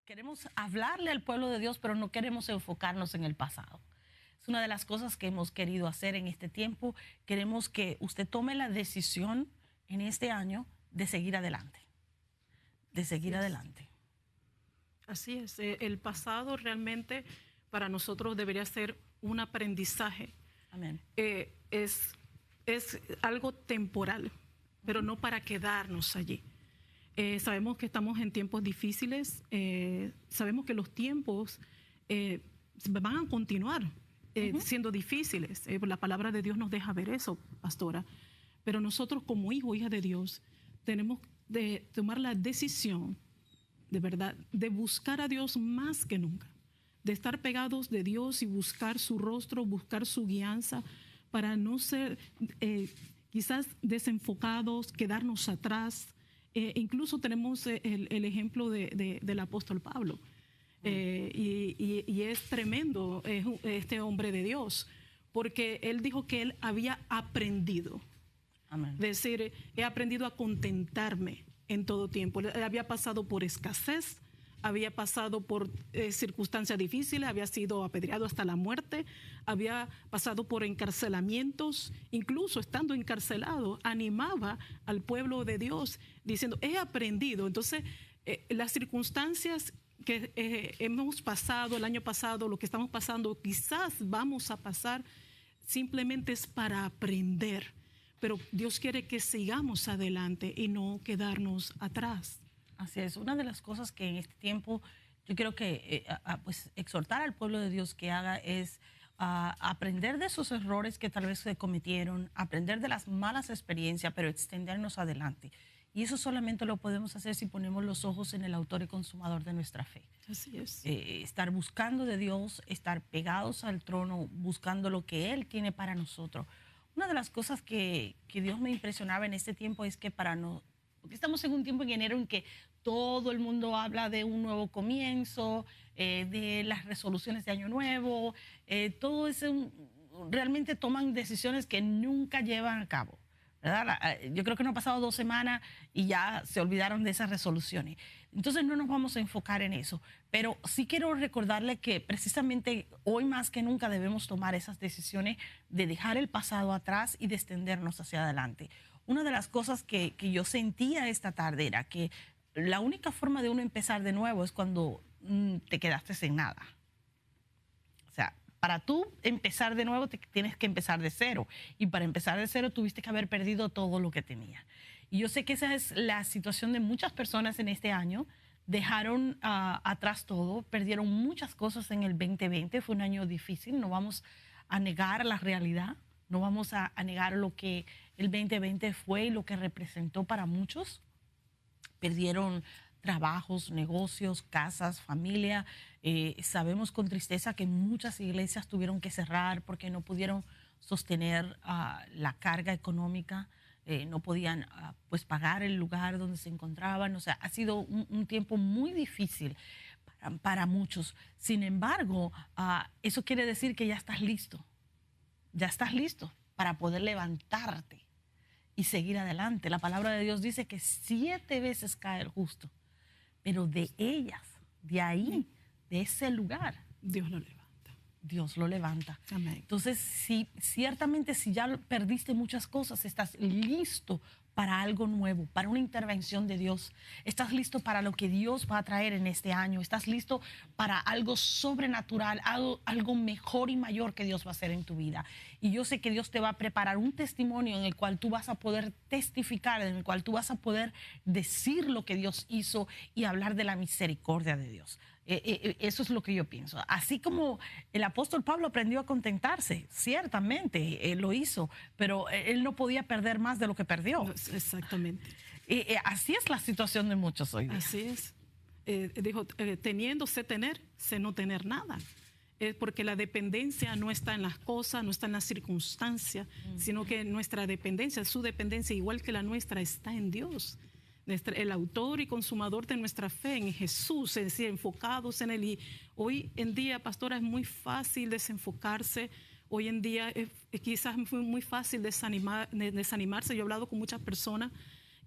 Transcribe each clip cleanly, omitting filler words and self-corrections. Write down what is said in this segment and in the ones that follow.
queremos hablarle al pueblo de Dios, pero no queremos enfocarnos en el pasado. Es una de las cosas que hemos querido hacer en este tiempo. Queremos que usted tome la decisión en este año de seguir adelante. De seguir adelante. Así es. El pasado realmente para nosotros debería ser un aprendizaje. Amén. Es algo temporal, pero no para quedarnos allí. Sabemos que estamos en tiempos difíciles, sabemos que los tiempos van a continuar siendo difíciles. La palabra de Dios nos deja ver eso, pastora. Pero nosotros como hijos, hijas de Dios, tenemos de tomar la decisión, de verdad, de buscar a Dios más que nunca, de estar pegados de Dios y buscar su rostro, buscar su guianza, para no ser quizás desenfocados, quedarnos atrás. Incluso tenemos el ejemplo del apóstol Pablo. Y es tremendo este hombre de Dios, porque él dijo que él había aprendido. Amén. Es decir, he aprendido a contentarme en todo tiempo. Él había pasado por escasez, había pasado por circunstancias difíciles, había sido apedreado hasta la muerte, había pasado por encarcelamientos, incluso estando encarcelado, animaba al pueblo de Dios diciendo, he aprendido. Entonces, las circunstancias que hemos pasado el año pasado, lo que estamos pasando, quizás vamos a pasar, simplemente es para aprender. Pero Dios quiere que sigamos adelante y no quedarnos atrás. Así es. Una de las cosas que en este tiempo yo quiero que pues exhortar al pueblo de Dios que haga es aprender de esos errores que tal vez se cometieron, aprender de las malas experiencias, pero extendernos adelante. Y eso solamente lo podemos hacer si ponemos los ojos en el autor y consumador de nuestra fe. Así es. Estar buscando de Dios, estar pegados al trono, buscando lo que Él tiene para nosotros. Una de las cosas que Dios me impresionaba en este tiempo es que porque estamos en un tiempo en enero en que todo el mundo habla de un nuevo comienzo, de las resoluciones de año nuevo, todo eso realmente toman decisiones que nunca llevan a cabo, ¿verdad? Yo creo que no han pasado 2 semanas y ya se olvidaron de esas resoluciones. Entonces no nos vamos a enfocar en eso, pero sí quiero recordarle que precisamente hoy más que nunca debemos tomar esas decisiones de dejar el pasado atrás y de extendernos hacia adelante. Una de las cosas que yo sentía esta tarde era que la única forma de uno empezar de nuevo es cuando te quedaste sin nada. O sea, para tú empezar de nuevo tienes que empezar de cero. Y para empezar de cero tuviste que haber perdido todo lo que tenías. Y yo sé que esa es la situación de muchas personas en este año. Dejaron atrás todo, perdieron muchas cosas en el 2020. Fue un año difícil, no vamos a negar la realidad. No vamos a negar lo que el 2020 fue y lo que representó para muchos. Perdieron trabajos, negocios, casas, familia. Sabemos con tristeza que muchas iglesias tuvieron que cerrar porque no pudieron sostener la carga económica, no podían pues pagar el lugar donde se encontraban. O sea, ha sido un tiempo muy difícil para muchos. Sin embargo, eso quiere decir que ya estás listo. Ya estás listo para poder levantarte y seguir adelante. La palabra de Dios dice que 7 veces cae el justo, pero de ellas, de ahí, de ese lugar, Dios lo levanta. Dios lo levanta. Amén. Entonces, ciertamente si ya perdiste muchas cosas, estás listo para algo nuevo, para una intervención de Dios. Estás listo para lo que Dios va a traer en este año. Estás listo para algo sobrenatural, algo mejor y mayor que Dios va a hacer en tu vida. Y yo sé que Dios te va a preparar un testimonio en el cual tú vas a poder testificar, en el cual tú vas a poder decir lo que Dios hizo y hablar de la misericordia de Dios. Eso es lo que yo pienso. Así como el apóstol Pablo aprendió a contentarse, ciertamente él lo hizo, pero él no podía perder más de lo que perdió. Exactamente. Así es la situación de muchos hoy día. Así es. Dijo, teniendo sé tener, sé no tener nada. Porque la dependencia no está en las cosas, no está en las circunstancias, sino que nuestra dependencia, su dependencia, igual que la nuestra, está en Dios. El autor y consumador de nuestra fe, en Jesús, es decir, enfocados en Él. Y hoy en día, pastora, es muy fácil desenfocarse. Hoy en día quizás es muy fácil desanimarse. Yo he hablado con muchas personas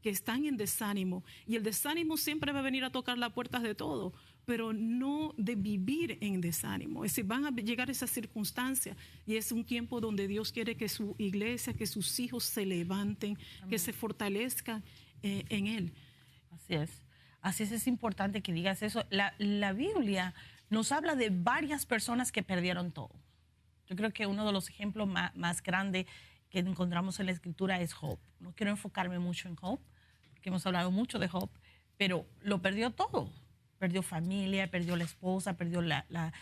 que están en desánimo, y el desánimo siempre va a venir a tocar las puertas de todo, pero no de vivir en desánimo. Es decir, van a llegar esas circunstancias y es un tiempo donde Dios quiere que su iglesia, que sus hijos se levanten, amén, que se fortalezcan en Él. Así es. Así es importante que digas eso. La Biblia nos habla de varias personas que perdieron todo. Yo creo que uno de los ejemplos más grandes que encontramos en la Escritura es Job. No quiero enfocarme mucho en Job, porque hemos hablado mucho de Job, pero lo perdió todo. Perdió familia, perdió la esposa, perdió la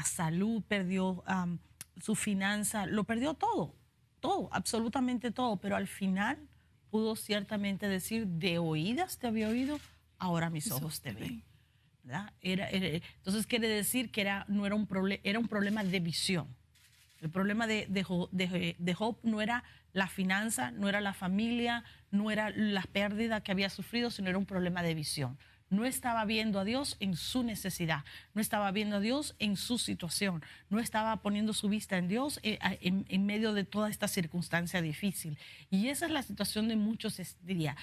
salud, perdió su finanza, lo perdió todo, absolutamente todo, pero al final pudo ciertamente decir, de oídas te había oído, ahora mis ojos te ven. ¿Verdad? Entonces quiere decir que era un problema de visión. El problema de Job no era la finanza, no era la familia, no era la pérdida que había sufrido, sino era un problema de visión. No estaba viendo a Dios en su necesidad, no estaba viendo a Dios en su situación, no estaba poniendo su vista en Dios en medio de toda esta circunstancia difícil. Y esa es la situación de muchos este día.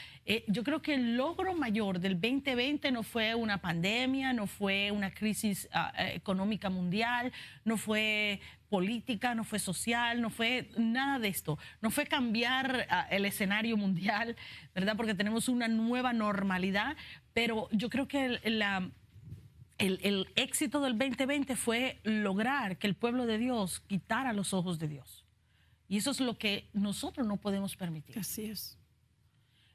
Yo creo que el logro mayor del 2020 no fue una pandemia, no fue una crisis económica mundial, no fue política, no fue social, no fue nada de esto. No fue cambiar el escenario mundial, ¿verdad? Porque tenemos una nueva normalidad, pero yo creo que el éxito del 2020 fue lograr que el pueblo de Dios quitara los ojos de Dios. Y eso es lo que nosotros no podemos permitir. Así es.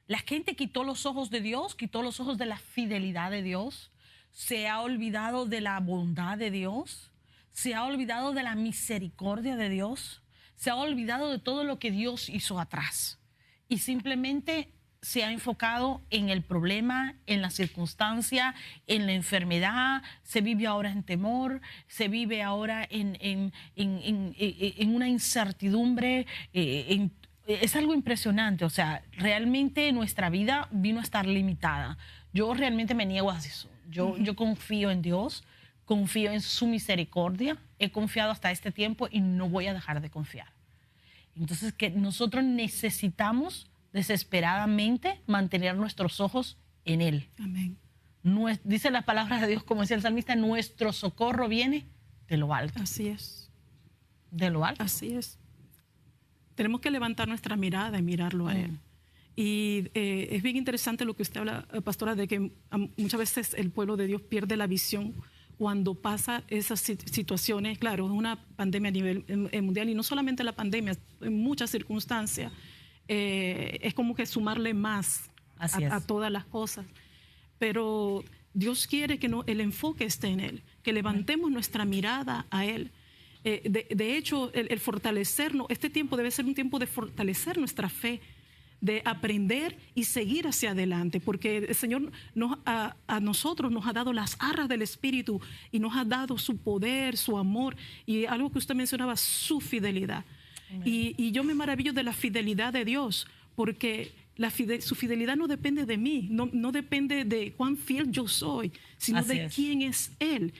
La gente quitó los ojos de Dios, quitó los ojos de la fidelidad de Dios, se ha olvidado de la bondad de Dios, se ha olvidado de la misericordia de Dios, se ha olvidado de todo lo que Dios hizo atrás y simplemente se ha enfocado en el problema, en la circunstancia, en la enfermedad. Se vive ahora en temor, se vive ahora en una incertidumbre. Es algo impresionante. O sea, realmente nuestra vida vino a estar limitada. Yo realmente me niego a eso. Yo confío en Dios, confío en su misericordia. He confiado hasta este tiempo y no voy a dejar de confiar. Entonces, que nosotros necesitamos desesperadamente mantener nuestros ojos en Él. Amén. Dice la palabra de Dios, como decía el salmista, nuestro socorro viene de lo alto. Así es. De lo alto. Así es. Tenemos que levantar nuestra mirada y mirarlo a Él. Y es bien interesante lo que usted habla, pastora, de que muchas veces el pueblo de Dios pierde la visión cuando pasa esas situaciones. Claro, es una pandemia a nivel mundial y no solamente la pandemia, en muchas circunstancias. Es como que sumarle más a todas las cosas. Pero Dios quiere que el enfoque esté en Él, que levantemos nuestra mirada a Él. De hecho, el fortalecernos, este tiempo debe ser un tiempo de fortalecer nuestra fe, de aprender y seguir hacia adelante, porque el Señor a nosotros nos ha dado las arras del Espíritu y nos ha dado su poder, su amor y algo que usted mencionaba, su fidelidad. Y yo me maravillo de la fidelidad de Dios, porque su fidelidad no depende de mí, no depende de cuán fiel yo soy, sino de quién es Él.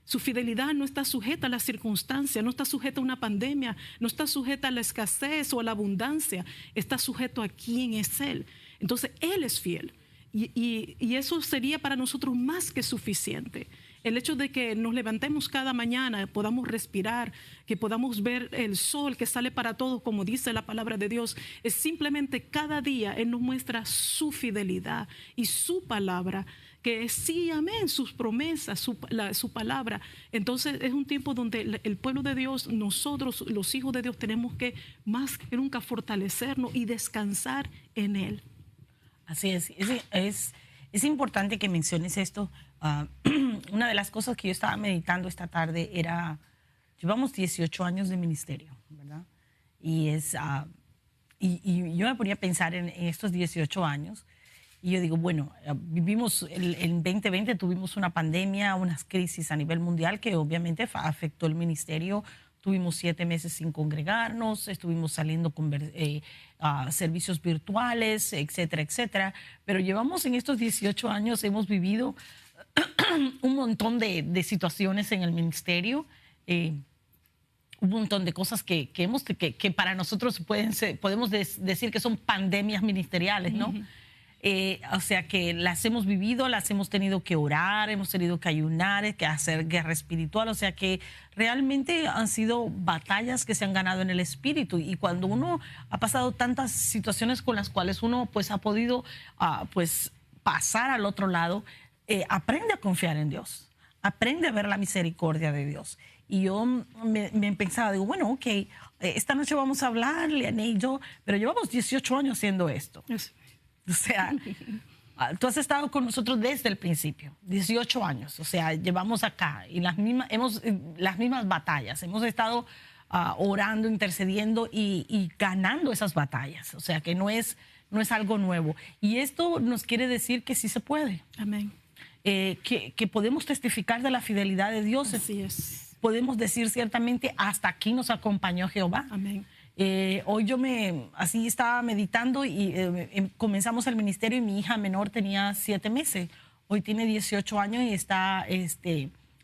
Su fidelidad no está sujeta a las circunstancias, no está sujeta a una pandemia, no está sujeta a la escasez o a la abundancia, está sujeto a quién es Él. Entonces, Él es fiel y eso sería para nosotros más que suficiente. El hecho de que nos levantemos cada mañana, podamos respirar, que podamos ver el sol que sale para todos, como dice la palabra de Dios, es simplemente cada día Él nos muestra su fidelidad y su palabra, que es sí, amén, sus promesas, su palabra. Entonces es un tiempo donde el pueblo de Dios, nosotros, los hijos de Dios, tenemos que más que nunca fortalecernos y descansar en Él. Así es. Es importante que menciones esto. Una de las cosas que yo estaba meditando esta tarde era, llevamos 18 años de ministerio, ¿verdad? Y yo me ponía a pensar en estos 18 años y yo digo, bueno, vivimos en 2020, tuvimos una pandemia, unas crisis a nivel mundial que obviamente afectó el ministerio. Tuvimos 7 meses sin congregarnos, estuvimos saliendo con servicios virtuales, etcétera, etcétera. Pero llevamos en estos 18 años, hemos vivido un montón de situaciones en el ministerio, un montón de cosas que para nosotros podemos decir que son pandemias ministeriales, ¿no? O sea que las hemos vivido, las hemos tenido que orar, hemos tenido que ayunar, que hacer guerra espiritual. O sea que realmente han sido batallas que se han ganado en el espíritu. Y cuando uno ha pasado tantas situaciones con las cuales uno pues ha podido pues pasar al otro lado, aprende a confiar en Dios, aprende a ver la misericordia de Dios. Y yo me pensaba, digo, bueno, ok, esta noche vamos a hablar, Liane y yo, pero llevamos 18 años haciendo esto. O sea, tú has estado con nosotros desde el principio, 18 años, o sea, llevamos acá y las mismas batallas, hemos estado orando, intercediendo y ganando esas batallas, o sea, que no es algo nuevo. Y esto nos quiere decir que sí se puede. Amén. Que podemos testificar de la fidelidad de Dios. Así es. Podemos decir ciertamente, hasta aquí nos acompañó Jehová. Amén. Hoy así estaba meditando y comenzamos el ministerio y mi hija menor tenía 7 meses. Hoy tiene 18 años y está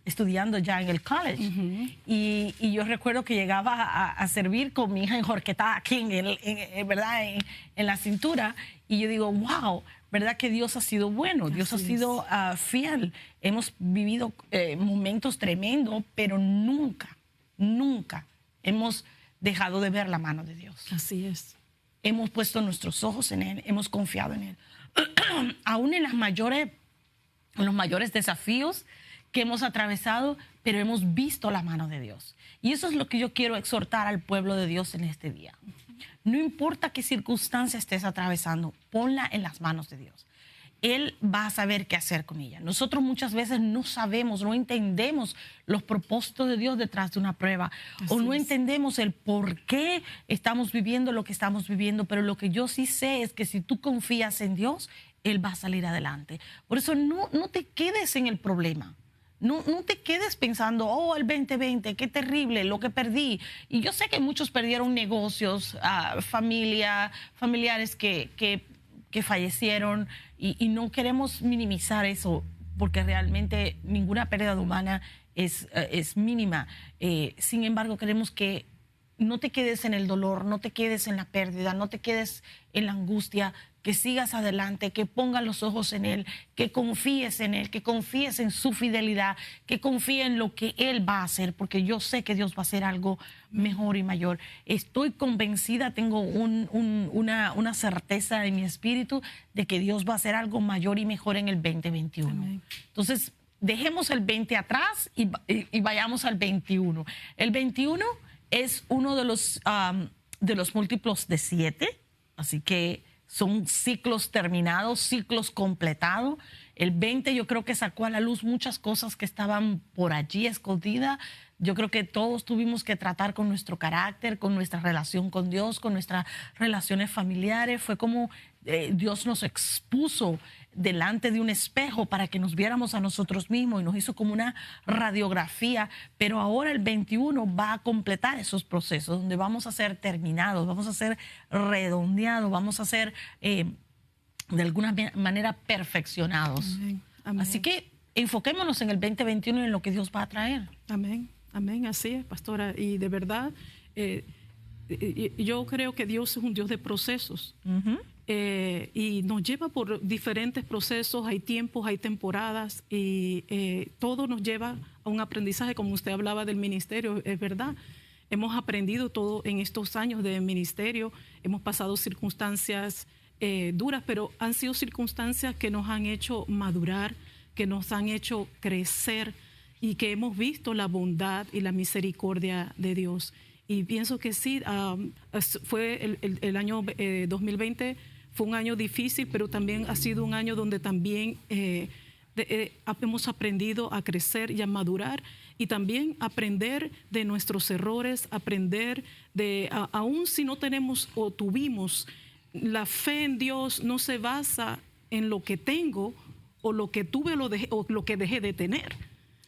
estudiando ya en el college. Y yo recuerdo que llegaba a servir con mi hija enjorquetada aquí, ¿verdad? En la cintura. Y yo digo, wow, ¿verdad que Dios ha sido bueno? Dios ha sido fiel. Hemos vivido momentos tremendos, pero nunca hemos dejado de ver la mano de Dios. Así es. Hemos puesto nuestros ojos en Él, hemos confiado en Él. Aún en los mayores desafíos que hemos atravesado, pero hemos visto la mano de Dios. Y eso es lo que yo quiero exhortar al pueblo de Dios en este día. No importa qué circunstancia estés atravesando, ponla en las manos de Dios. Él va a saber qué hacer con ella. Nosotros muchas veces no sabemos, no entendemos los propósitos de Dios detrás de una prueba. Así o no entendemos el por qué estamos viviendo lo que estamos viviendo. Pero lo que yo sí sé es que si tú confías en Dios, Él va a salir adelante. Por eso no te quedes en el problema. No te quedes pensando, oh, el 2020, qué terrible, lo que perdí. Y yo sé que muchos perdieron negocios, familiares que fallecieron y no queremos minimizar eso porque realmente ninguna pérdida humana es mínima. Sin embargo, queremos que no te quedes en el dolor, no te quedes en la pérdida, no te quedes en la angustia, que sigas adelante, que pongas los ojos en Él, que confíes en Él, que confíes en su fidelidad, que confíes en lo que Él va a hacer, porque yo sé que Dios va a hacer algo mejor y mayor. Estoy convencida, tengo una certeza en mi espíritu de que Dios va a hacer algo mayor y mejor en el 2021. Amén. Entonces, dejemos el 20 atrás y vayamos al 21. El 21 es uno de los múltiplos de 7, así que son ciclos terminados, ciclos completados. El 20 yo creo que sacó a la luz muchas cosas que estaban por allí escondidas. Yo creo que todos tuvimos que tratar con nuestro carácter, con nuestra relación con Dios, con nuestras relaciones familiares. Fue como Dios nos expuso delante de un espejo para que nos viéramos a nosotros mismos y nos hizo como una radiografía. Pero ahora el 21 va a completar esos procesos donde vamos a ser terminados, vamos a ser redondeados, vamos a ser de alguna manera perfeccionados. Amén. Amén. Así que enfoquémonos en el 2021 y en lo que Dios va a traer. Amén. Amén, así es, pastora. Y de verdad, yo creo que Dios es un Dios de procesos. Y nos lleva por diferentes procesos, hay tiempos, hay temporadas, y todo nos lleva a un aprendizaje, como usted hablaba del ministerio, es verdad. Hemos aprendido todo en estos años de ministerio, hemos pasado circunstancias duras, pero han sido circunstancias que nos han hecho madurar, que nos han hecho crecer, y que hemos visto la bondad y la misericordia de Dios. Y pienso que sí, fue el año 2020 fue un año difícil, pero también ha sido un año donde también hemos aprendido a crecer y a madurar, y también aprender de nuestros errores, aprender aún si no tenemos o tuvimos, la fe en Dios no se basa en lo que tengo o lo que tuve o lo que dejé de tener.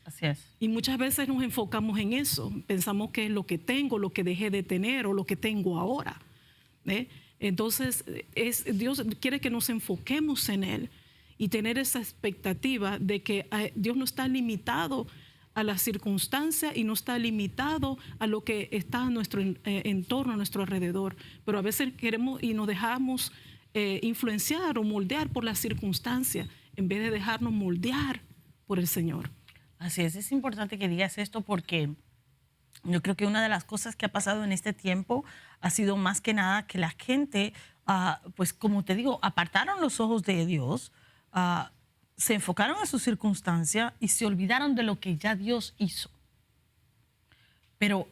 Así es. Y muchas veces nos enfocamos en eso. Pensamos que es lo que tengo, lo que dejé de tener o lo que tengo ahora. Entonces, Dios quiere que nos enfoquemos en Él y tener esa expectativa de que Dios no está limitado a las circunstancias y no está limitado a lo que está a nuestro entorno, a nuestro alrededor. Pero a veces queremos y nos dejamos influenciar o moldear por las circunstancias en vez de dejarnos moldear por el Señor. Así es importante que digas esto porque yo creo que una de las cosas que ha pasado en este tiempo ha sido más que nada que la gente, pues como te digo, apartaron los ojos de Dios, se enfocaron en su circunstancia y se olvidaron de lo que ya Dios hizo. Pero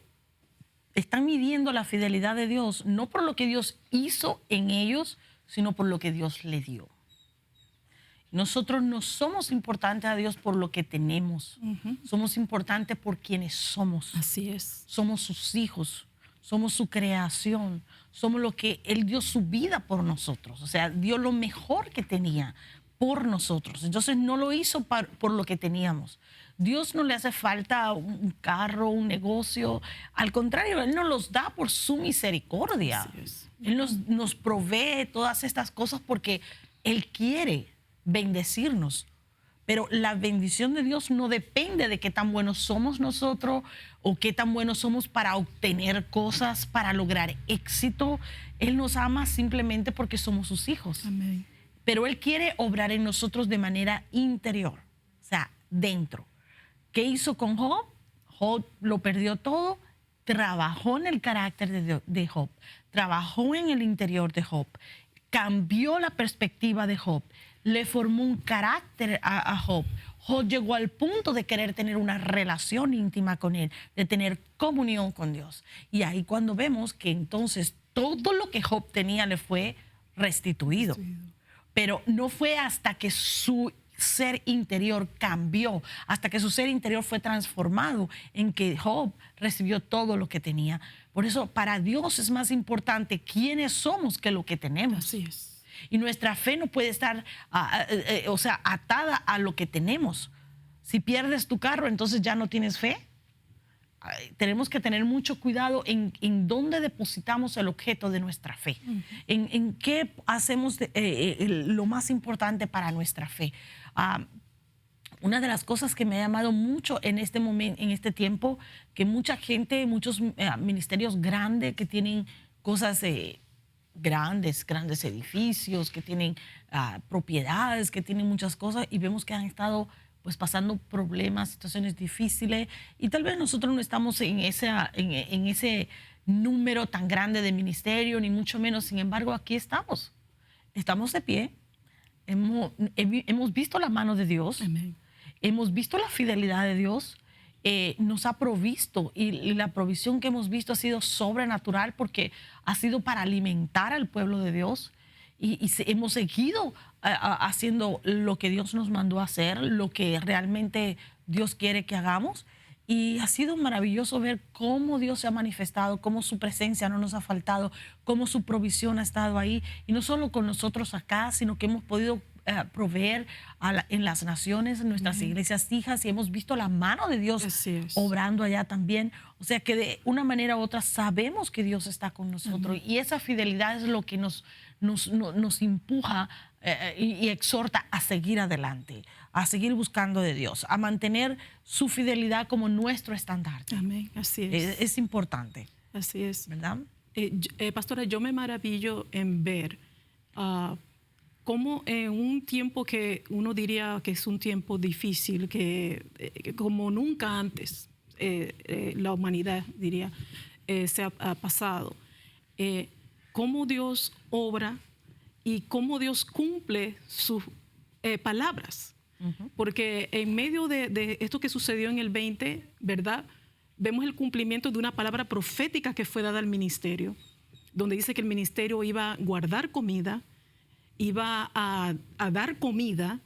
están midiendo la fidelidad de Dios no por lo que Dios hizo en ellos, sino por lo que Dios le dio. Nosotros no somos importantes a Dios por lo que tenemos. Somos importantes por quienes somos. Así es. Somos sus hijos, somos su creación, somos lo que Él dio su vida por nosotros. O sea, dio lo mejor que tenía por nosotros. Entonces no lo hizo por lo que teníamos. Dios no le hace falta un carro, un negocio. Al contrario, Él nos los da por su misericordia. Así es. Él nos provee todas estas cosas porque Él quiere bendecirnos. Pero la bendición de Dios no depende de qué tan buenos somos nosotros o qué tan buenos somos para obtener cosas, para lograr éxito. Él nos ama simplemente porque somos sus hijos. Amén. Pero Él quiere obrar en nosotros de manera interior, o sea, dentro. ¿Qué hizo con Job? Job lo perdió todo, trabajó en el carácter de Job, trabajó en el interior de Job, cambió la perspectiva de Job, le formó un carácter a Job. Job llegó al punto de querer tener una relación íntima con Él, de tener comunión con Dios. Y ahí cuando vemos que entonces todo lo que Job tenía le fue restituido. Pero no fue hasta que su ser interior cambió, hasta que su ser interior fue transformado, en que Job recibió todo lo que tenía. Por eso para Dios es más importante quiénes somos que lo que tenemos. Así es. Y nuestra fe no puede estar atada a lo que tenemos. Si pierdes tu carro, entonces ya no tienes fe. Tenemos que tener mucho cuidado en dónde depositamos el objeto de nuestra fe, en qué hacemos lo más importante para nuestra fe. Una de las cosas que me ha llamado mucho en este momento, en este tiempo, que mucha gente, muchos ministerios grandes que tienen cosas grandes edificios, que tienen propiedades, que tienen muchas cosas, y vemos que han estado pues pasando problemas, situaciones difíciles, y tal vez nosotros no estamos en ese número tan grande de ministerio, ni mucho menos. Sin embargo, aquí estamos de pie, hemos visto la mano de Dios. Amén. Hemos visto la fidelidad de Dios, nos ha provisto, y la provisión que hemos visto ha sido sobrenatural porque ha sido para alimentar al pueblo de Dios. Hemos seguido haciendo lo que Dios nos mandó a hacer, lo que realmente Dios quiere que hagamos. Y ha sido maravilloso ver cómo Dios se ha manifestado, cómo su presencia no nos ha faltado, cómo su provisión ha estado ahí. Y no solo con nosotros acá, sino que hemos podido proveer en las naciones, en nuestras iglesias hijas, y hemos visto la mano de Dios obrando allá también. O sea que de una manera u otra sabemos que Dios está con nosotros. Y esa fidelidad es lo que nos empuja y exhorta a seguir adelante, a seguir buscando de Dios, a mantener su fidelidad como nuestro estandarte. Amén, así es. Es importante. Así es. ¿Verdad? Pastora, yo me maravillo en ver cómo en un tiempo que uno diría que es un tiempo difícil, que como nunca antes la humanidad, diría, se ha pasado, cómo Dios obra y cómo Dios cumple sus palabras. Porque en medio de esto que sucedió en el 20, ¿verdad? Vemos el cumplimiento de una palabra profética que fue dada al ministerio, donde dice que el ministerio iba a guardar comida, iba a dar comida,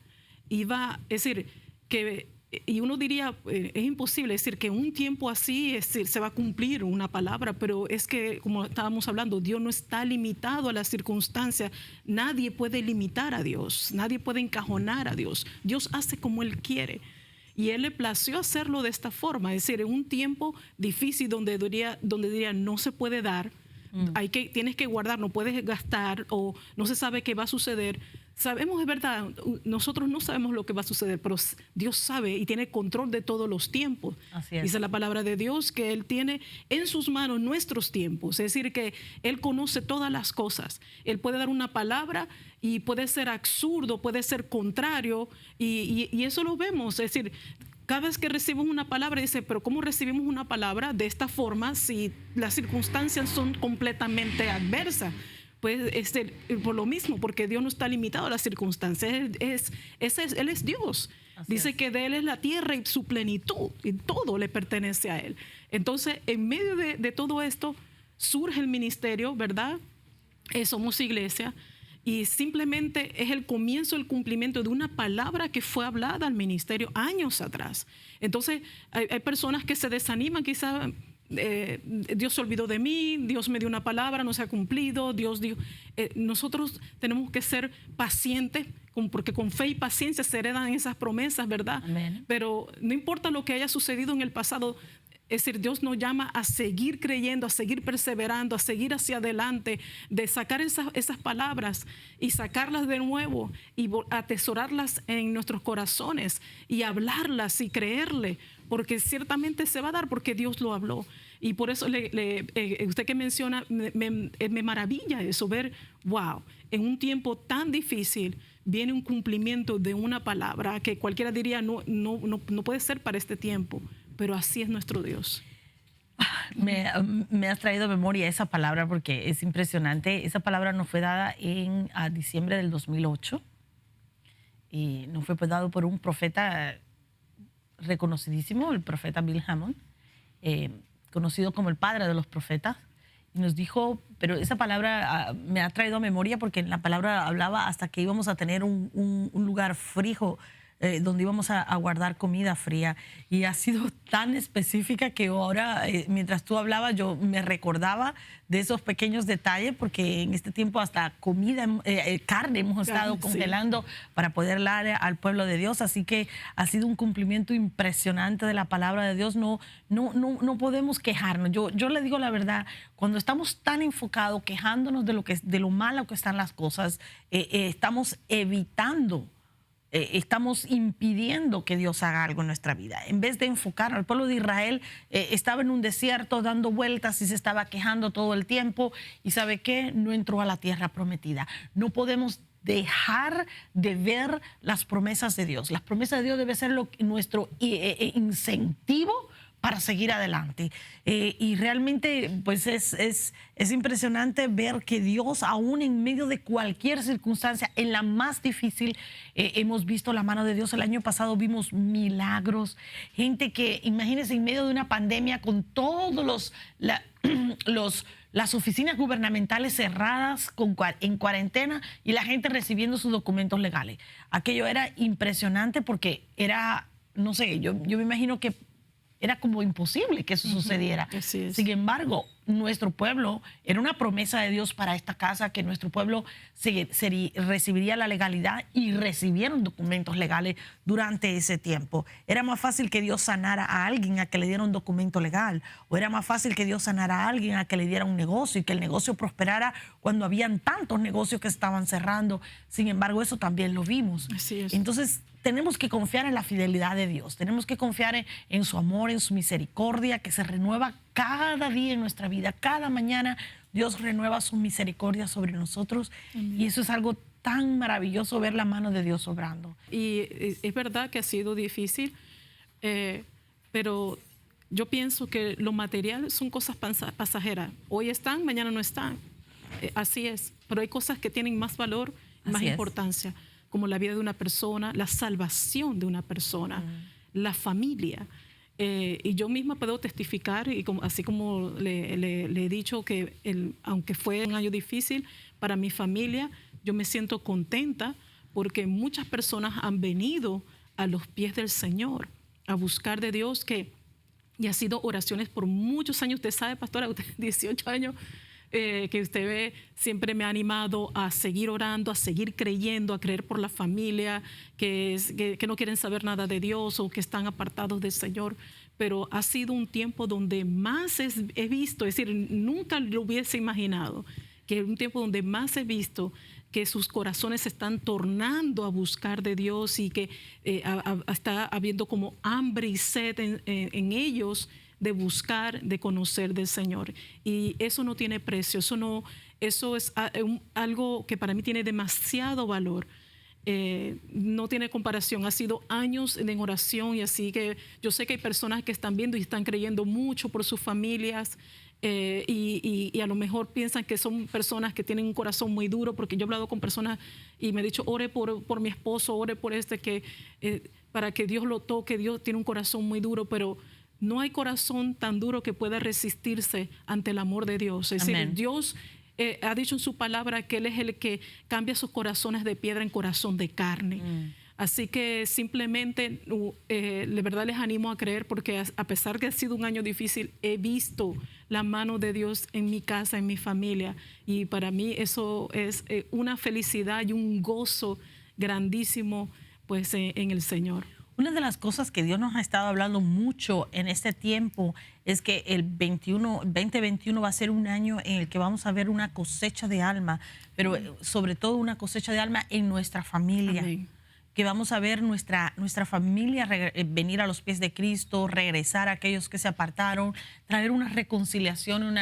es decir, que, y uno diría, es imposible decir que un tiempo así se va a cumplir una palabra, pero es que, como estábamos hablando, Dios no está limitado a las circunstancias. Nadie puede limitar a Dios, nadie puede encajonar a Dios. Dios hace como Él quiere. Y Él le plació hacerlo de esta forma, es decir, en un tiempo difícil donde diría no se puede dar, tienes que guardar, no puedes gastar o no se sabe qué va a suceder. sabemos, es verdad, nosotros no sabemos lo que va a suceder, pero Dios sabe y tiene control de todos los tiempos. Así es. Dice la palabra de Dios que Él tiene en sus manos nuestros tiempos, es decir, que Él conoce todas las cosas. Él puede dar una palabra y puede ser absurdo, puede ser contrario, y eso lo vemos, es decir, cada vez que recibimos una palabra, dice, pero ¿cómo recibimos una palabra de esta forma si las circunstancias son completamente adversas? Pues por lo mismo, porque Dios no está limitado a las circunstancias, Él es Dios. Así Dice es. que de Él es la tierra y su plenitud, y todo le pertenece a Él. Entonces, en medio de todo esto, surge el ministerio, ¿verdad? Somos iglesia. Y simplemente es el comienzo, el cumplimiento de una palabra que fue hablada al ministerio años atrás. Entonces, hay personas que se desaniman, quizás Dios se olvidó de mí, Dios me dio una palabra, no se ha cumplido, Dios dijo. Nosotros tenemos que ser pacientes, porque con fe y paciencia se heredan esas promesas, ¿verdad? Amén. Pero no importa lo que haya sucedido en el pasado, es decir, Dios nos llama a seguir creyendo, a seguir perseverando, a seguir hacia adelante, de sacar esas palabras y sacarlas de nuevo y atesorarlas en nuestros corazones y hablarlas y creerle, porque ciertamente se va a dar porque Dios lo habló. Y por eso usted que menciona, me maravilla eso, ver, wow, en un tiempo tan difícil viene un cumplimiento de una palabra que cualquiera diría no puede ser para este tiempo. Pero así es nuestro Dios. Me has traído a memoria esa palabra porque es impresionante. Esa palabra nos fue dada a diciembre del 2008 y nos fue dado por un profeta reconocidísimo, el profeta Bill Hamon, conocido como el padre de los profetas. Y nos dijo, pero esa palabra me ha traído a memoria porque la palabra hablaba hasta que íbamos a tener un lugar frío, donde íbamos a guardar comida fría, y ha sido tan específica que ahora, mientras tú hablabas, yo me recordaba de esos pequeños detalles, porque en este tiempo hasta comida, carne hemos estado congelando, sí, para poder dar al pueblo de Dios. Así que ha sido un cumplimiento impresionante de la palabra de Dios. No podemos quejarnos. Yo le digo la verdad, cuando estamos tan enfocados quejándonos de lo malo que están las cosas, estamos evitando, estamos impidiendo que Dios haga algo en nuestra vida. En vez de enfocar, al pueblo de Israel estaba en un desierto dando vueltas y se estaba quejando todo el tiempo, y ¿sabe qué? No entró a la tierra prometida. No podemos dejar de ver las promesas de Dios. Las promesas de Dios debe ser nuestro incentivo para seguir adelante. Y realmente pues es impresionante ver que Dios, aún en medio de cualquier circunstancia, en la más difícil, hemos visto la mano de Dios. El año pasado vimos milagros, gente que, imagínense, en medio de una pandemia con todos las oficinas gubernamentales cerradas, en cuarentena, y la gente recibiendo sus documentos legales. Aquello era impresionante porque era, no sé, yo me imagino que era como imposible que eso sucediera. Así es. Sin embargo, nuestro pueblo, era una promesa de Dios para esta casa, que nuestro pueblo recibiría la legalidad, y recibieron documentos legales durante ese tiempo. Era más fácil que Dios sanara a alguien a que le diera un documento legal, o era más fácil que Dios sanara a alguien a que le diera un negocio y que el negocio prosperara cuando habían tantos negocios que estaban cerrando. Sin embargo, eso también lo vimos. Así es. Entonces, tenemos que confiar en la fidelidad de Dios, tenemos que confiar en su amor, en su misericordia, que se renueva cada día en nuestra vida. Cada mañana Dios renueva su misericordia sobre nosotros. Amén. Y eso es algo tan maravilloso, ver la mano de Dios obrando. Y es verdad que ha sido difícil, pero yo pienso que lo material son cosas pasajeras. Hoy están, mañana no están. Así es, pero hay cosas que tienen más valor, más importancia, como la vida de una persona, la salvación de una persona, la familia. Y yo misma puedo testificar, y así como le he dicho que aunque fue un año difícil para mi familia, yo me siento contenta porque muchas personas han venido a los pies del Señor a buscar de Dios, y ha sido oraciones por muchos años. Usted sabe, pastora, usted 18 años, que usted ve, siempre me ha animado a seguir orando, a seguir creyendo, a creer por la familia, que no quieren saber nada de Dios o que están apartados del Señor. Pero ha sido un tiempo donde más he visto, es decir, nunca lo hubiese imaginado, que es un tiempo donde más he visto que sus corazones se están tornando a buscar de Dios y que está habiendo como hambre y sed en ellos de buscar, de conocer del Señor. Y eso no tiene precio, eso es algo que para mí tiene demasiado valor. No tiene comparación. Ha sido años en oración, y así que yo sé que hay personas que están viendo y están creyendo mucho por sus familias, y a lo mejor piensan que son personas que tienen un corazón muy duro, porque yo he hablado con personas y me he dicho, ore por mi esposo, ore por para que Dios lo toque. Dios tiene un corazón muy duro, pero no hay corazón tan duro que pueda resistirse ante el amor de Dios. Es decir, Dios ha dicho en su palabra que Él es el que cambia sus corazones de piedra en corazón de carne. Así que simplemente, de verdad les animo a creer, porque a pesar que ha sido un año difícil, he visto la mano de Dios en mi casa, en mi familia. Y para mí eso es una felicidad y un gozo grandísimo, pues, en el Señor. Una de las cosas que Dios nos ha estado hablando mucho en este tiempo es que el 2021 va a ser un año en el que vamos a ver una cosecha de alma, pero sobre todo una cosecha de alma en nuestra familia. Amén. Que vamos a ver nuestra familia venir a los pies de Cristo, regresar a aquellos que se apartaron, traer una reconciliación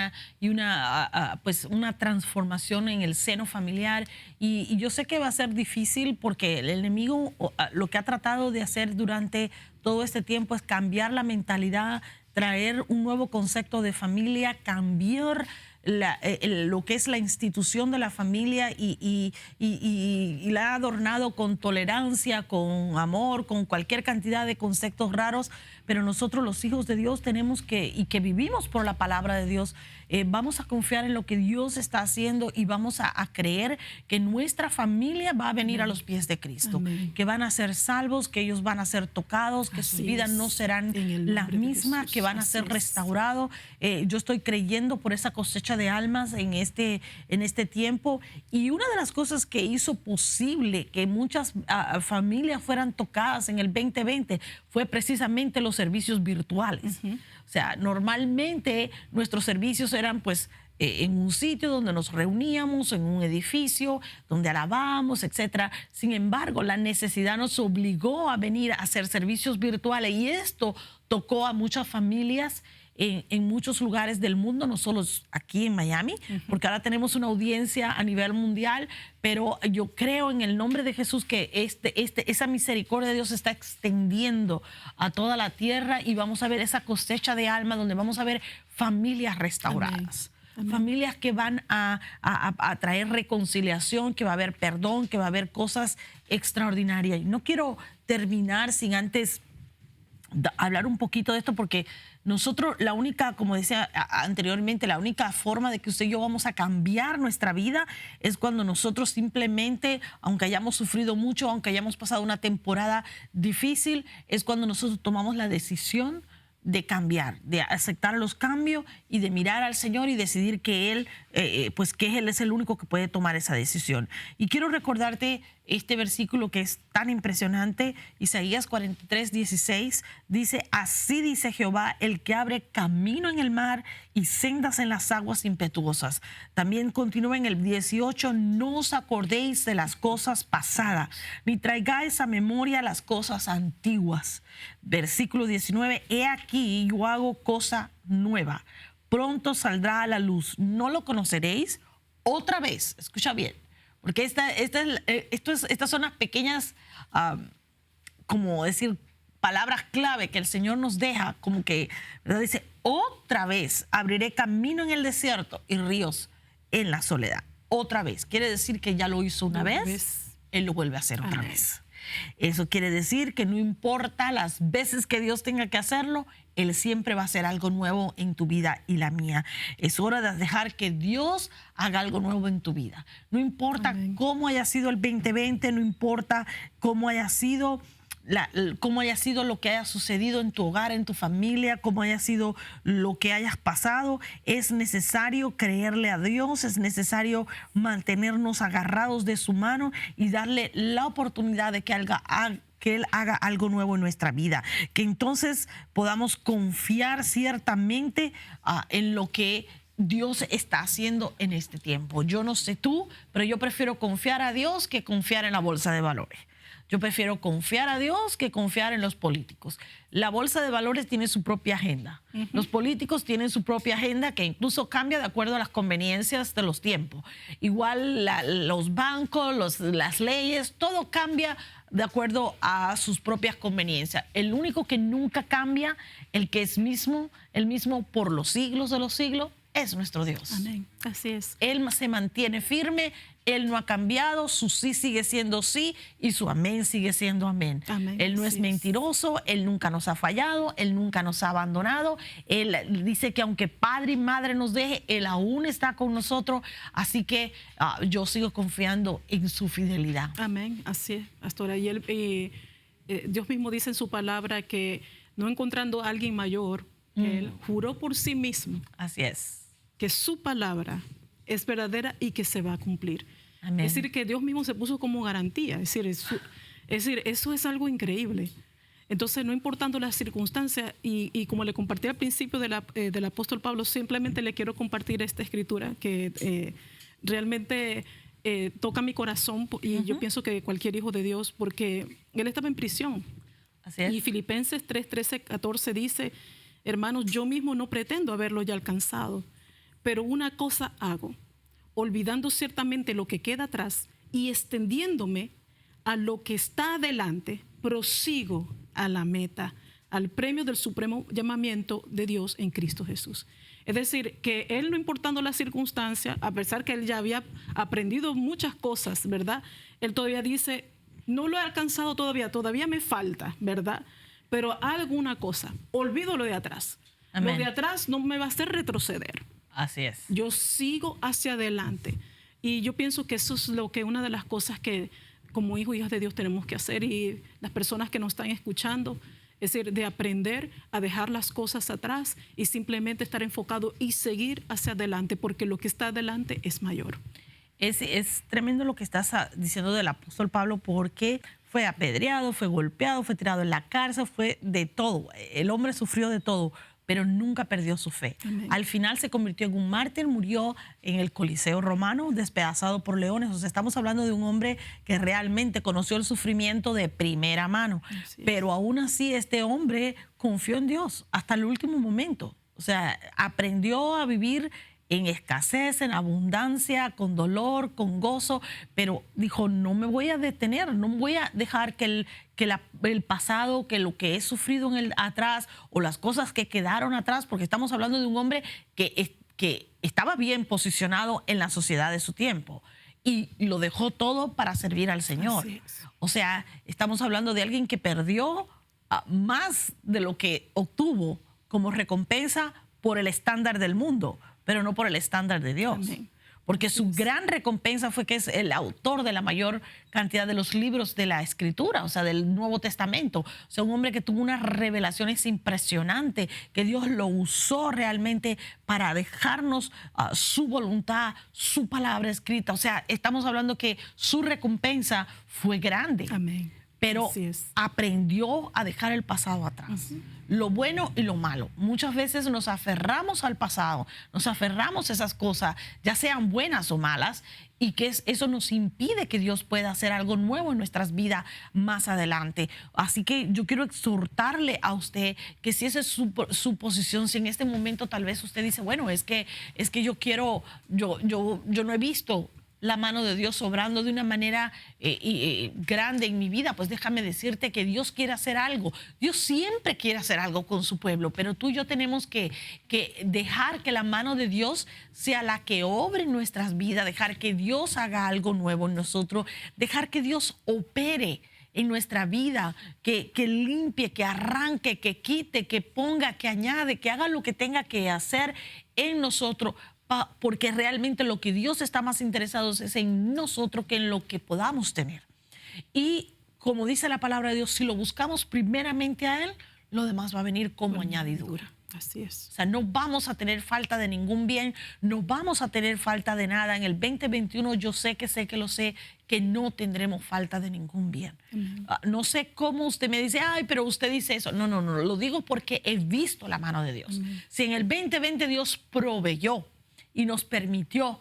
pues una transformación en el seno familiar. Y yo sé que va a ser difícil, porque el enemigo lo que ha tratado de hacer durante todo este tiempo es cambiar la mentalidad, traer un nuevo concepto de familia, cambiar lo que es la institución de la familia, y la ha adornado con tolerancia, con amor, con cualquier cantidad de conceptos raros. Pero nosotros, los hijos de Dios, tenemos que vivimos por la palabra de Dios, vamos a confiar en lo que Dios está haciendo, y vamos a creer que nuestra familia va a venir a los pies de Cristo. Amén. Que van a ser salvos, que ellos van a ser tocados, que sus vidas no serán las mismas, que van a ser restaurados. Yo estoy creyendo por esa cosecha de almas en este tiempo. Y una de las cosas que hizo posible que muchas familias fueran tocadas en el 2020 fue precisamente los servicios virtuales. O sea, normalmente nuestros servicios eran pues en un sitio donde nos reuníamos, en un edificio donde alabábamos, etcétera. Sin embargo, la necesidad nos obligó a venir a hacer servicios virtuales, y esto tocó a muchas familias en muchos lugares del mundo, no solo aquí en Miami, porque ahora tenemos una audiencia a nivel mundial. Pero yo creo en el nombre de Jesús que esa misericordia de Dios se está extendiendo a toda la tierra, y vamos a ver esa cosecha de alma donde vamos a ver familias restauradas. Amén. Familias que van a traer reconciliación, que va a haber perdón, que va a haber cosas extraordinarias. Y no quiero terminar sin antes hablar un poquito de esto, porque nosotros, la única, como decía anteriormente, la única forma de que usted y yo vamos a cambiar nuestra vida es cuando nosotros simplemente, aunque hayamos sufrido mucho, aunque hayamos pasado una temporada difícil, es cuando nosotros tomamos la decisión de cambiar, de aceptar los cambios y de mirar al Señor y decidir que Él, que Él es el único que puede tomar esa decisión. Y quiero recordarte este versículo que es tan impresionante. Isaías 43:16 dice: así dice Jehová, el que abre camino en el mar y sendas en las aguas impetuosas. También continúa en el 18: no os acordéis de las cosas pasadas, ni traigáis a memoria las cosas antiguas. Versículo 19: he aquí yo hago cosa nueva, pronto saldrá a la luz, ¿no lo conoceréis? Otra vez, escucha bien, porque estas son las pequeñas, como decir, palabras clave que el Señor nos deja, como que, ¿verdad? Dice: otra vez abriré camino en el desierto y ríos en la soledad. Otra vez, quiere decir que ya lo hizo una vez, Él lo vuelve a hacer otra vez. Eso quiere decir que no importa las veces que Dios tenga que hacerlo, Él siempre va a hacer algo nuevo en tu vida y la mía. Es hora de dejar que Dios haga algo nuevo en tu vida. No importa cómo haya sido el 2020, no importa cómo haya sido lo que haya sucedido en tu hogar, en tu familia, cómo haya sido lo que hayas pasado. Es necesario creerle a Dios, es necesario mantenernos agarrados de su mano y darle la oportunidad de que Él haga algo nuevo en nuestra vida, que entonces podamos confiar ciertamente en lo que Dios está haciendo en este tiempo. Yo no sé tú, pero yo prefiero confiar a Dios que confiar en la bolsa de valores. Yo prefiero confiar a Dios que confiar en los políticos. La bolsa de valores tiene su propia agenda. Los políticos tienen su propia agenda que incluso cambia de acuerdo a las conveniencias de los tiempos. Igual los bancos, las leyes, todo cambia de acuerdo a sus propias conveniencias. El único que nunca cambia, el que es el mismo por los siglos de los siglos, es nuestro Dios. Amén. Así es. Él se mantiene firme, Él no ha cambiado, su sí sigue siendo sí y su amén sigue siendo amén. Amén. Él no es mentiroso, Él nunca nos ha fallado, Él nunca nos ha abandonado. Él dice que aunque padre y madre nos deje, Él aún está con nosotros. Así que yo sigo confiando en su fidelidad. Amén. Así es, pastora. Y Dios mismo dice en su palabra que no encontrando a alguien mayor, Él juró por sí mismo. Así es. Que su palabra es verdadera y que se va a cumplir. Amén. Es decir, que Dios mismo se puso como garantía. Es decir, eso es algo increíble. Entonces, no importando las circunstancias, y como le compartí al principio del apóstol Pablo, simplemente le quiero compartir esta escritura que realmente toca mi corazón, y yo pienso que cualquier hijo de Dios, porque él estaba en prisión. Así es. Y Filipenses 3:13-14 dice: hermanos, yo mismo no pretendo haberlo ya alcanzado, pero una cosa hago, olvidando ciertamente lo que queda atrás y extendiéndome a lo que está adelante, prosigo a la meta, al premio del supremo llamamiento de Dios en Cristo Jesús. Es decir, que él, no importando las circunstancias, a pesar que él ya había aprendido muchas cosas, ¿verdad? Él todavía dice: no lo he alcanzado todavía me falta, ¿verdad? Pero alguna cosa, olvido lo de atrás. Amén. Lo de atrás no me va a hacer retroceder. Así es. Yo sigo hacia adelante. Y yo pienso que eso es una de las cosas que como hijos y hijas de Dios tenemos que hacer, y las personas que nos están escuchando, es decir, de aprender a dejar las cosas atrás y simplemente estar enfocado y seguir hacia adelante, porque lo que está adelante es mayor. Es tremendo lo que estás diciendo del apóstol Pablo, porque fue apedreado, fue golpeado, fue tirado en la cárcel, fue de todo. El hombre sufrió de todo, pero nunca perdió su fe. Amén. Al final se convirtió en un mártir, murió en el Coliseo romano, despedazado por leones. O sea, estamos hablando de un hombre que realmente conoció el sufrimiento de primera mano. Pero aún así, este hombre confió en Dios hasta el último momento. O sea, aprendió a vivir en escasez, en abundancia, con dolor, con gozo, pero dijo: no me voy a detener, no voy a dejar que el pasado, que lo que he sufrido atrás, o las cosas que quedaron atrás, porque estamos hablando de un hombre que estaba bien posicionado en la sociedad de su tiempo y lo dejó todo para servir al Señor. O sea, estamos hablando de alguien que perdió más de lo que obtuvo como recompensa por el estándar del mundo, pero no por el estándar de Dios. Amén. Porque su gran recompensa fue que es el autor de la mayor cantidad de los libros de la Escritura, o sea, del Nuevo Testamento. O sea, un hombre que tuvo unas revelaciones impresionantes, que Dios lo usó realmente para dejarnos su voluntad, su palabra escrita. O sea, estamos hablando que su recompensa fue grande. Amén. Pero Así es. aprendió a dejar el pasado atrás. Lo bueno y lo malo. Muchas veces nos aferramos al pasado, nos aferramos a esas cosas, ya sean buenas o malas, y que eso nos impide que Dios pueda hacer algo nuevo en nuestras vidas más adelante. Así que yo quiero exhortarle a usted que si esa es su posición, si en este momento tal vez usted dice: bueno, es que yo no he visto la mano de Dios obrando de una manera grande en mi vida, pues déjame decirte que Dios quiere hacer algo. Dios siempre quiere hacer algo con su pueblo, pero tú y yo tenemos que dejar que la mano de Dios sea la que obre en nuestras vidas, dejar que Dios haga algo nuevo en nosotros, dejar que Dios opere en nuestra vida, que limpie, que arranque, que quite, que ponga, que añade, que haga lo que tenga que hacer en nosotros, porque realmente lo que Dios está más interesado es en nosotros que en lo que podamos tener. Y como dice la palabra de Dios, si lo buscamos primeramente a Él, lo demás va a venir como añadidura. Así es. O sea, no vamos a tener falta de ningún bien, no vamos a tener falta de nada. En el 2021 yo sé que no tendremos falta de ningún bien. No sé cómo usted me dice: ay, pero usted dice eso. No, lo digo porque he visto la mano de Dios. Si en el 2020 Dios proveyó, y nos permitió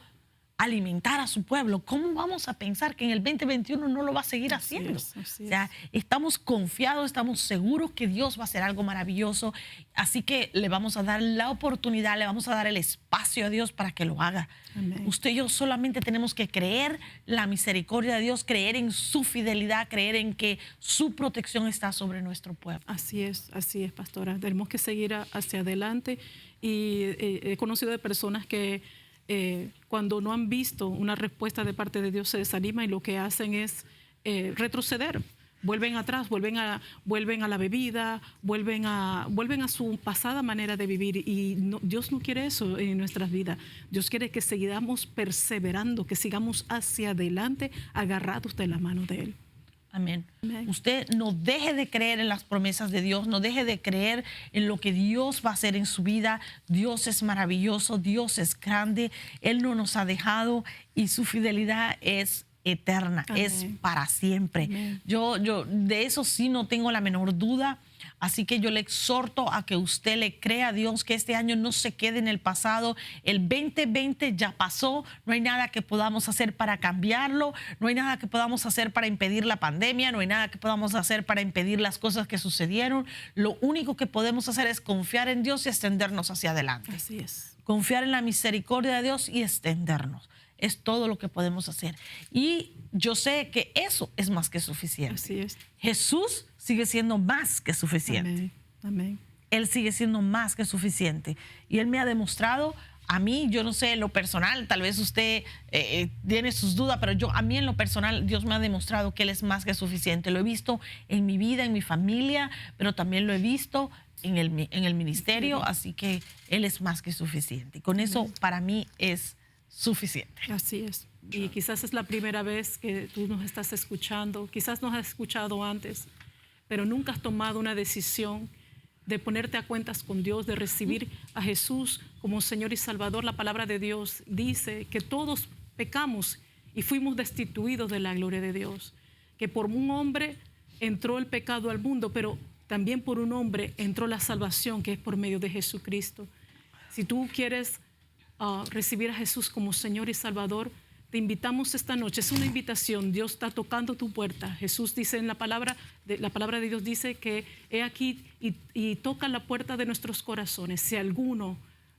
alimentar a su pueblo, ¿cómo vamos a pensar que en el 2021 no lo va a seguir haciendo? Así O sea, estamos confiados, estamos seguros que Dios va a hacer algo maravilloso, así que le vamos a dar la oportunidad, le vamos a dar el espacio a Dios para que lo haga. Amén. Usted y yo solamente tenemos que creer la misericordia de Dios, creer en su fidelidad, creer en que su protección está sobre nuestro pueblo. Así es, pastora. Tenemos que seguir hacia adelante y he conocido de personas que cuando no han visto una respuesta de parte de Dios se desaniman y lo que hacen es retroceder. Vuelven atrás, vuelven a la bebida, vuelven a su pasada manera de vivir y Dios no quiere eso en nuestras vidas. Dios quiere que sigamos perseverando, que sigamos hacia adelante agarrados de la mano de Él. Amén. Amén. Usted no deje de creer en las promesas de Dios, no deje de creer en lo que Dios va a hacer en su vida. Dios es maravilloso, Dios es grande, Él no nos ha dejado y su fidelidad es eterna, Amén. es para siempre. Amén. Yo de eso sí no tengo la menor duda. Así que yo le exhorto a que usted le crea a Dios, que este año no se quede en el pasado. El 2020 ya pasó, no hay nada que podamos hacer para cambiarlo, no hay nada que podamos hacer para impedir la pandemia, no hay nada que podamos hacer para impedir las cosas que sucedieron. Lo único que podemos hacer es confiar en Dios y extendernos hacia adelante. Así es. Confiar en la misericordia de Dios y extendernos. Es todo lo que podemos hacer. Y yo sé que eso es más que suficiente. Así es. Jesús sigue siendo más que suficiente. Amén. Amén. Él sigue siendo más que suficiente. Y Él me ha demostrado, a mí, yo no sé, en lo personal, tal vez usted tiene sus dudas, pero a mí en lo personal, Dios me ha demostrado que Él es más que suficiente. Lo he visto en mi vida, en mi familia, pero también lo he visto en el ministerio, así que Él es más que suficiente. Y con eso, para mí, es suficiente. Así es. Y quizás es la primera vez que tú nos estás escuchando, quizás nos has escuchado antes, pero nunca has tomado una decisión de ponerte a cuentas con Dios, de recibir a Jesús como Señor y Salvador. La palabra de Dios dice que todos pecamos y fuimos destituidos de la gloria de Dios, que por un hombre entró el pecado al mundo, pero también por un hombre entró la salvación, que es por medio de Jesucristo. Si tú quieres recibir a Jesús como Señor y Salvador, te invitamos esta noche. Es una invitación. Dios está tocando tu puerta. Jesús dice en la palabra de Dios dice que he aquí y toca la puerta de nuestros corazones. Si alguno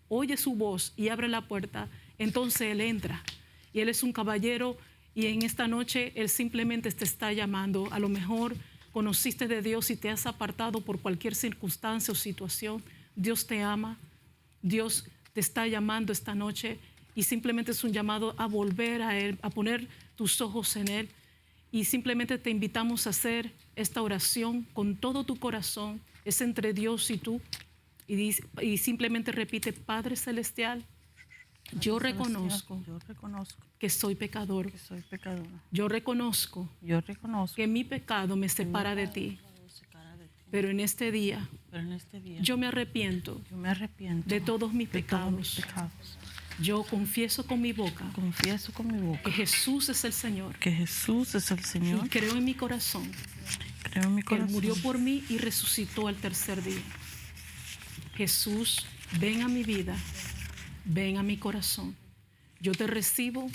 oye su voz y abre la puerta, entonces Él entra. Y Él es un caballero y en esta noche Él simplemente te está llamando. A lo mejor conociste de Dios y te has apartado por cualquier circunstancia o situación. Dios te ama. Dios te está llamando esta noche y simplemente es un llamado a volver a Él, a poner tus ojos en Él. Y simplemente te invitamos a hacer esta oración con todo tu corazón. Es entre Dios y tú. Y simplemente repite: Padre Celestial, yo reconozco que soy pecador. Yo reconozco que mi pecado me separa de ti. Pero en este día, yo me arrepiento de todos mis pecados. Yo confieso con mi boca que Jesús es el Señor. Y creo en mi corazón que Él murió por mí y resucitó al tercer día. Jesús, ven a mi vida, ven a mi corazón. Yo te recibo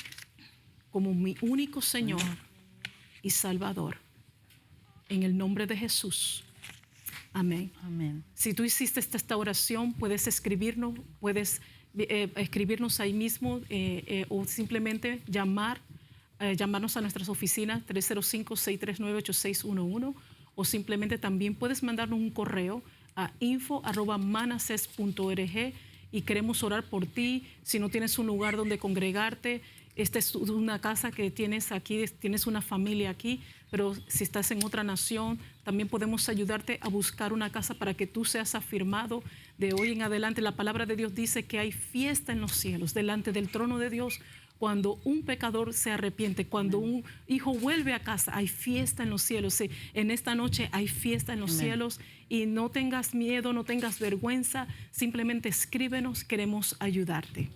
como mi único Señor y Salvador. En el nombre de Jesús. Amén. Amén. Si tú hiciste esta oración, puedes escribirnos ahí mismo o simplemente llamarnos a nuestras oficinas 305-639-8611 o simplemente también puedes mandarnos un correo a info@manases.org y queremos orar por ti. Si no tienes un lugar donde congregarte, esta es una casa que tienes aquí, tienes una familia aquí, pero si estás en otra nación, también podemos ayudarte a buscar una casa para que tú seas afirmado de hoy en adelante. La palabra de Dios dice que hay fiesta en los cielos, delante del trono de Dios. Cuando un pecador se arrepiente, cuando un hijo vuelve a casa, hay fiesta en los cielos. Sí, en esta noche hay fiesta en los cielos y no tengas miedo, no tengas vergüenza, simplemente escríbenos, queremos ayudarte.